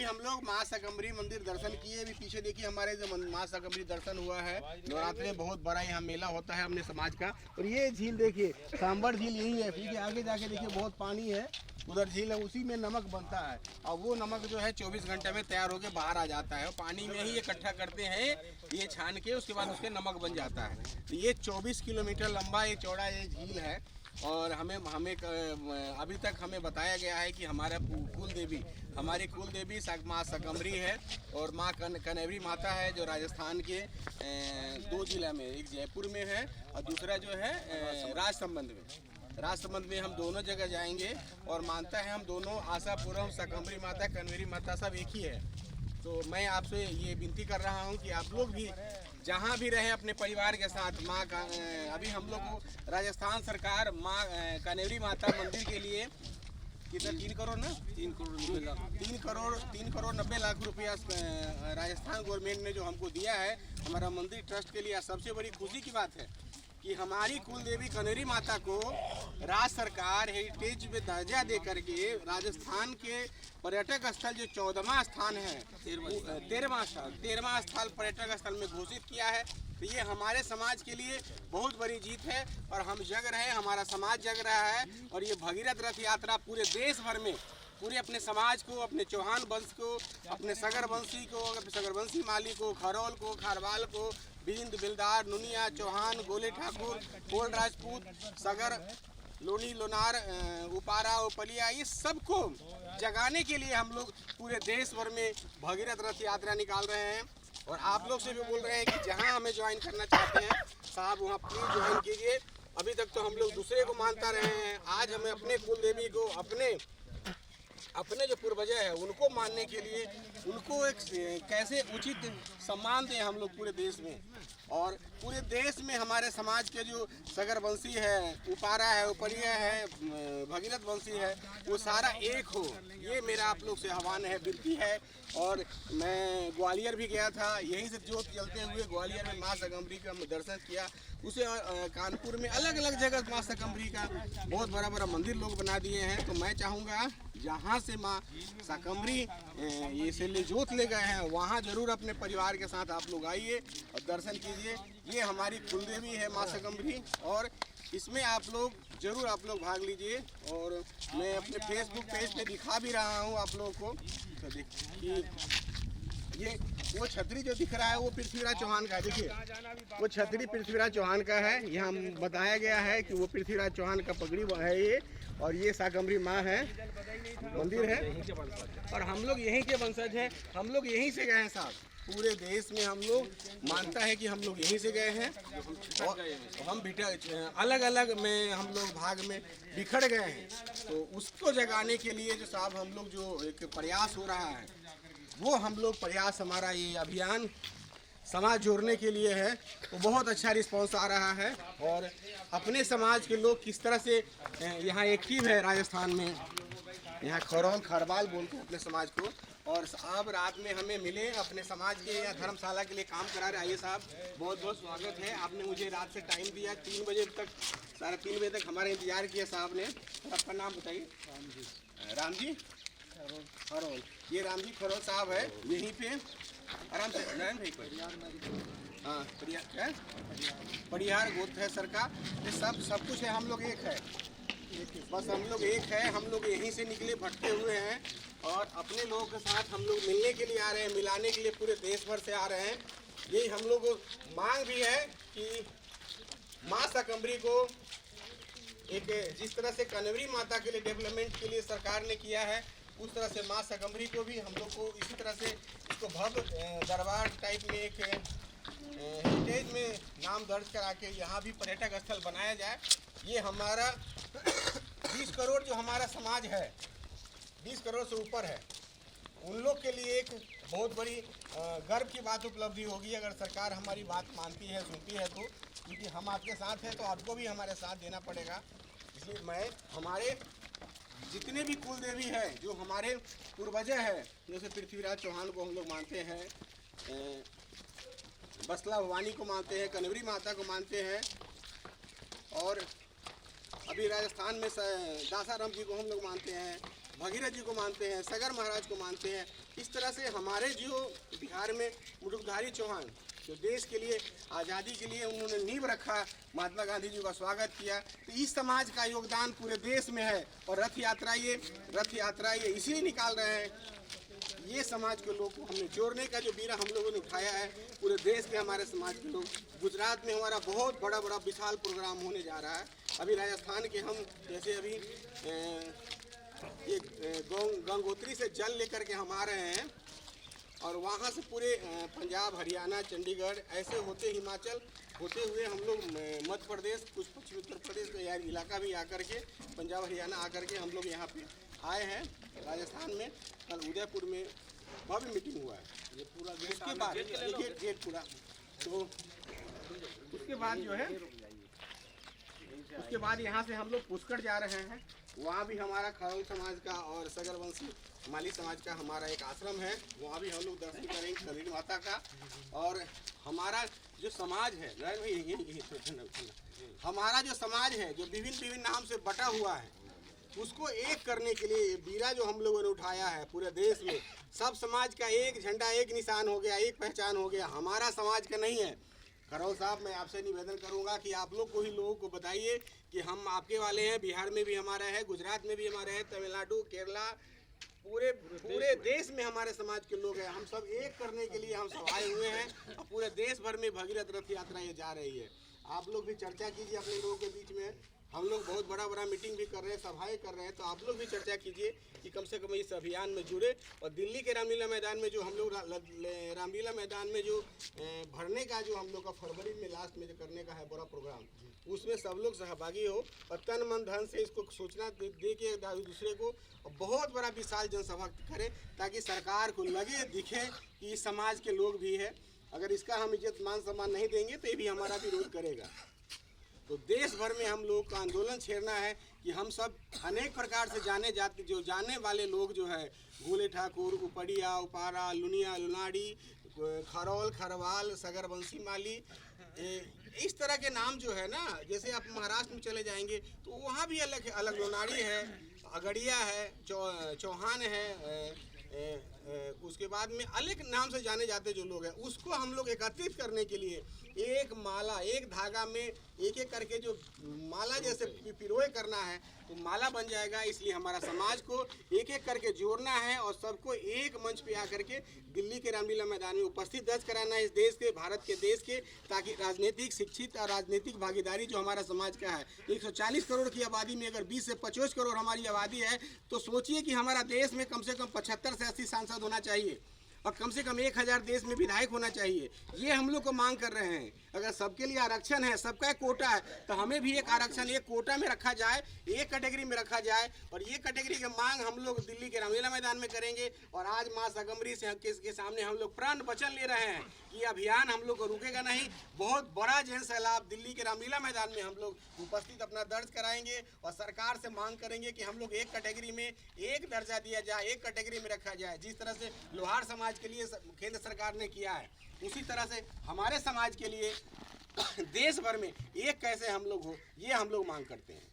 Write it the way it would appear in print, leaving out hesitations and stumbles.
अभी हम लोग माँ शाकंभरी मंदिर दर्शन किए। अभी पीछे देखिए हमारे जो माँ शाकंभरी दर्शन हुआ है। नवरात्रि में बहुत बड़ा यहाँ मेला होता है अपने समाज का। और ये झील देखिए, सांबर झील यही है। फिर आगे जाके देखिए बहुत पानी है, उधर झील है, उसी में नमक बनता है। और वो नमक जो है 24 घंटे में तैयार होकर बाहर आ जाता है। और पानी में ही इकट्ठा करते हैं ये छान के, उसके बाद उसके नमक बन जाता है। तो ये 24 किलोमीटर लंबा ये चौड़ा ये झील है। और हमें अभी तक हमें बताया गया है कि हमारी कुल देवी माँ शाकंभरी है। और माँ कनेवरी माता है जो राजस्थान के 2 जिला में, एक जयपुर में है और दूसरा जो है राजसमंद में हम दोनों जगह जाएंगे। और मानता है हम दोनों आशापुरम शाकंभरी माता कनेवरी माता सब एक ही है। तो मैं आपसे ये विनती कर रहा हूँ कि आप लोग भी जहाँ भी रहे अपने परिवार के साथ माँ का अभी हम लोग को राजस्थान सरकार माँ कनेवरी माता मंदिर के लिए कितना 3 करोड़ ना 3 करोड़ 90 लाख रुपया राजस्थान गवर्नमेंट ने जो हमको दिया है हमारा मंदिर ट्रस्ट के लिए। सबसे बड़ी खुशी की बात है कि हमारी कुल देवी कनेवरी माता को राज्य सरकार हेरिटेज में दर्जा दे करके राजस्थान के पर्यटक स्थल जो 14वां स्थान है 13वां स्थल पर्यटक स्थल में घोषित किया है। तो ये हमारे समाज के लिए बहुत बड़ी जीत है। और हम जग रहे हैं, हमारा समाज जग रहा है। और ये भगीरथ रथ यात्रा पूरे देश भर में पूरे अपने समाज को, अपने चौहान वंश को, अपने सगरवंशी को, सगरवंशी माली को, खरौल को, खारवाल को, बिंद बिलदार, नुनिया, चौहान, गोले ठाकुर, कोल राजपूत, सगर, लोनी, लोनार, उपारा, उपलिया, ये सबको जगाने के लिए हम लोग पूरे देश भर में भगीरथ रथ यात्रा निकाल रहे हैं। और आप लोग से भी बोल रहे हैं कि जहां हमें ज्वाइन करना चाहते हैं साहब वहां प्लीज़ ज्वाइन कीजिए। अभी तक तो हम लोग दूसरे को मानता रहे हैं, आज हमें अपने कुल देवी को, अपने जो पूर्वज है उनको मानने के लिए उनको एक कैसे उचित सम्मान दें हम लोग पूरे देश में। और पूरे देश में हमारे समाज के जो सगरवंशी है, उपारा है, उपरिया है, भगीरथ वंशी है, वो सारा एक हो, ये मेरा आप लोग से आह्वान है, विनती है। और मैं ग्वालियर भी गया था, यहीं से जोत जलते हुए ग्वालियर में माँ शाकंभरी का दर्शन किया। उसे कानपुर में अलग अलग जगह माँ शाकंभरी का बहुत बड़ा बड़ा मंदिर लोग बना दिए हैं। तो मैं चाहूँगा जहाँ से माँ शाकंभरी ये से ले जोत ले गए हैं वहाँ ज़रूर अपने परिवार के साथ आप लोग आइए और दर्शन कीजिए। ये हमारी कुलदेवी है माँ शाकंभरी और इसमें आप लोग ज़रूर आप लोग भाग लीजिए। और मैं अपने फेसबुक पेज पे दिखा भी रहा हूँ आप लोगों को। तो देखिए ये वो छतरी जो दिख रहा है वो पृथ्वीराज चौहान का है। देखिए वो छतरी पृथ्वीराज चौहान का है। यहाँ बताया गया है कि वो पृथ्वीराज चौहान का पगड़ी है ये। और ये शाकंभरी माँ है, मंदिर है और हम लोग यहीं के वंशज हैं। हम लोग यहीं से गए हैं साहब, पूरे देश में हम लोग मानता है कि हम लोग यहीं से गए हैं। और हम अलग अलग में हम लोग भाग में बिखर गए हैं। तो उसको जगाने के लिए जो साहब हम लोग जो एक प्रयास हो रहा है वो हम लोग प्रयास, हमारा ये अभियान समाज जोड़ने के लिए है। तो बहुत अच्छा रिस्पांस आ रहा है। और अपने समाज के लोग किस तरह से यहाँ एक्टिव है राजस्थान में, यहाँ खरौल खरवाल बोलते हैं अपने समाज को। और साहब रात में हमें मिले अपने समाज के या धर्मशाला के लिए काम करा रहे। आइए साहब, बहुत बहुत स्वागत है। आपने मुझे रात से टाइम दिया, 3 बजे तक 3:30 बजे तक हमारा इंतजार किया साहब ने। आपका नाम बताइए। राम जी खरौल। ये राम जी खरौल साहब है, यहीं पे आराम से नारायण भाई पर हाँ परिहार गोत्र है सर का। ये सब कुछ है, हम लोग एक है, बस हम लोग एक है। हम लोग यहीं से निकले भटके हुए हैं और अपने लोगों के साथ हम लोग मिलने के लिए आ रहे हैं, मिलाने के लिए पूरे देश भर से आ रहे हैं। यही हम लोग मांग भी है कि माँ शाकंभरी को एक जिस तरह से कनेवरी माता के लिए डेवलपमेंट के लिए सरकार ने किया है उस तरह से माँ शाकंभरी को भी हम लोग को इसी तरह से इसको भव्य दरबार टाइप में एक हेरिटेज में नाम दर्ज करा के यहाँ भी पर्यटक स्थल बनाया जाए। ये हमारा 20 करोड़ जो हमारा समाज है, 20 करोड़ से ऊपर है, उन लोग के लिए एक बहुत बड़ी गर्व की बात उपलब्धि होगी अगर सरकार हमारी बात मानती है, सुनती है तो। क्योंकि हम आपके साथ हैं तो आपको भी हमारे साथ देना पड़ेगा। इसलिए मैं हमारे जितने भी कुल देवी है जो हमारे पूर्वज हैं, जैसे पृथ्वीराज चौहान को हम लोग मानते हैं, बसला भवानी को मानते हैं, कनेवरी माता को मानते हैं और अभी राजस्थान में दासाराम जी को हम लोग मानते हैं, भगीरथ जी को मानते हैं, सगर महाराज को मानते हैं। इस तरह से हमारे जो बिहार में मुकुटधारी चौहान जो देश के लिए आज़ादी के लिए उन्होंने नींव रखा, महात्मा गांधी जी का स्वागत किया, तो इस समाज का योगदान पूरे देश में है। और रथ यात्रा ये इसीलिए निकाल रहे हैं, ये समाज के लोग को हमने जोड़ने का जो बीड़ा हम लोगों ने उठाया है, पूरे देश के हमारे समाज के लोग। गुजरात में हमारा बहुत बड़ा विशाल प्रोग्राम होने जा रहा है। अभी राजस्थान के हम जैसे अभी ये गंगोत्री से जल लेकर के हम आ रहे हैं और वहाँ से पूरे पंजाब, हरियाणा, चंडीगढ़ ऐसे होते हिमाचल होते हुए हम लोग मध्य प्रदेश, कुछ पश्चिमी उत्तर प्रदेश का इलाका भी आकर के पंजाब, हरियाणा आकर के हम लोग यहाँ पे आए हैं। राजस्थान में कल उदयपुर में भव्य मीटिंग हुआ है। ये पूरा उसके बाद गेट पूरा, तो उसके बाद जो है उसके बाद यहाँ से हम लोग पुष्कर जा रहे हैं। वहाँ भी हमारा खरौल समाज का और सगरवंशी माली समाज का हमारा एक आश्रम है, वहाँ भी हम लोग दर्शन करेंगे कबीर माता का। और हमारा जो समाज है, हमारा जो समाज है जो विभिन्न नाम से बटा हुआ है, उसको एक करने के लिए बीड़ा जो हम लोगों ने उठाया है पूरे देश में, सब समाज का एक झंडा, एक निशान हो गया, एक पहचान हो गया, हमारा समाज का नहीं है। खरौल साहब, मैं आपसे निवेदन करूंगा कि आप लोग को ही लोगों को बताइए कि हम आपके वाले हैं। बिहार में भी हमारा है, गुजरात में भी हमारे हैं, तमिलनाडु, केरला, पूरे देश में हमारे समाज के लोग हैं। हम सब एक करने के लिए हम सब आए हुए हैं और पूरे देश भर में भगीरथ रथ यात्रा ये जा रही है। आप लोग भी चर्चा कीजिए अपने लोगों के बीच में। हम लोग बहुत बड़ा मीटिंग भी कर रहे हैं, सभाएं कर रहे हैं, तो आप लोग भी चर्चा कीजिए कि कम से कम इस अभियान में जुड़े। और दिल्ली के रामलीला मैदान में जो हम लोग रामलीला मैदान में जो भरने का जो हम लोग का फरवरी में लास्ट में जो करने का है बड़ा प्रोग्राम, उसमें सब लोग सहभागी हो और तन मन धन से इसको सूचना दे के दूसरे को बहुत बड़ा विशाल जनसभा करें, ताकि सरकार को लगे, दिखे कि इस समाज के लोग भी है। अगर इसका हम इज्जत मान सम्मान नहीं देंगे तो ये भी हमारा विरोध करेगा। तो देश भर में हम लोग का आंदोलन छेड़ना है कि हम सब अनेक प्रकार से जाने वाले लोग जो है, भूले ठाकुर, उपड़िया, उपारा, लुनिया, लुनाड़ी, खरौल, खरवाल, सगरवंशी माली, इस तरह के नाम जो है ना, जैसे आप महाराष्ट्र में चले जाएंगे तो वहाँ भी अलग लोनाड़ी है, अगड़िया है, चौहान है, उसके बाद में अलग नाम से जाने जाते जो लोग हैं, उसको हम लोग एकत्रित करने के लिए एक माला, एक धागा में एक करके जो माला जैसे पिरोए करना है तो माला बन जाएगा। इसलिए हमारा समाज को एक करके जोड़ना है और सबको एक मंच पे आकर के दिल्ली के रामलीला मैदान में उपस्थित दर्ज कराना है इस देश के, भारत के देश के, ताकि राजनीतिक, शिक्षित और राजनीतिक भागीदारी जो हमारा समाज का है, 140 करोड़ की आबादी में अगर 20 से 25 करोड़ हमारी आबादी है, तो सोचिए कि हमारा देश में कम से कम 75 से 80 सांसद होना चाहिए और कम से कम 1000 देश में विधायक होना चाहिए। ये हम लोग को मांग कर रहे हैं। अगर सबके लिए आरक्षण है, सबका एक कोटा है, तो हमें भी एक आरक्षण एक कोटा में रखा जाए, एक कैटेगरी में रखा जाए। और ये कैटेगरी की मांग हम लोग दिल्ली के रामलीला मैदान में करेंगे। और आज माँ सगम्बरी से के सामने हम लोग प्रण वचन ले रहे हैं कि अभियान हम लोग को रुकेगा नहीं। बहुत बड़ा जन सैलाब दिल्ली के रामलीला मैदान में हम लोग उपस्थित अपना दर्ज कराएंगे और सरकार से मांग करेंगे कि हम लोग एक कैटेगरी में एक दर्जा दिया जाए, एक कैटेगरी में रखा जाए। जिस तरह से लोहार समाज के लिए केंद्र सरकार ने किया है, उसी तरह से हमारे समाज के लिए देश भर में एक कैसे हम लोग हो, ये हम लोग मांग करते हैं।